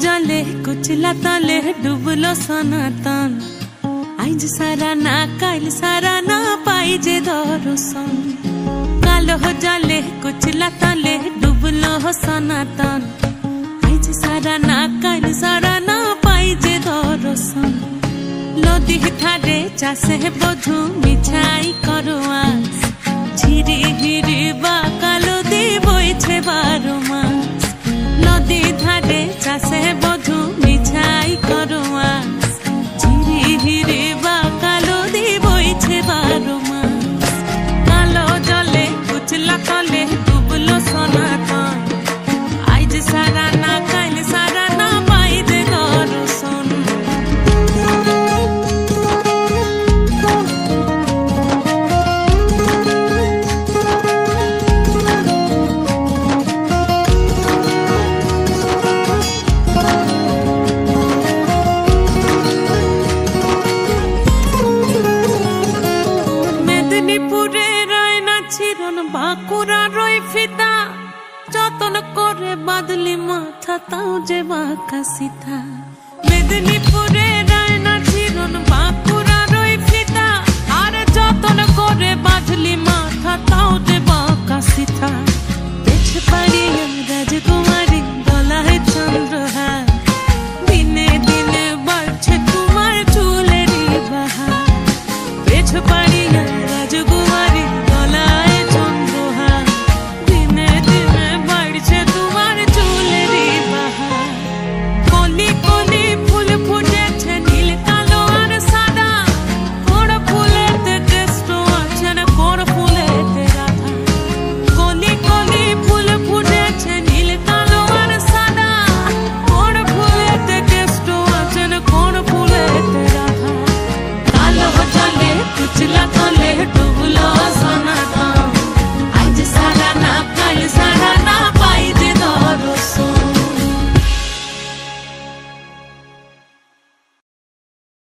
जले कुचला तले डुबलो सनातन आइज सारा ना काल सारा ना पाइजे दर्शन कालो जले कुचला तले डुबलो सनातन आइज सारा ना काल सारा ना पाइजे दर्शन नदी ठारे चासे बधु मिछाई करवा झिरी हिरी बा कालो दी बोइछे बारो मास नदी ধারে চাষে বধু মিছাই করোয়া ঝিরি হিরে বা কালো দি বইছে 12 মাস কালো জলে কুচলা তলে ডুবলো সনাতন আইজ সারা না কাল সারা না পাইবে দর্শন बाकुरा रोई फिदा जतन करे बादली माथा ताऊ जे बाका सीता मेदिनीपुरे रायना चिरन बाकुरा रोई फिदा आरे जतन करे बादली माथा ताऊ जे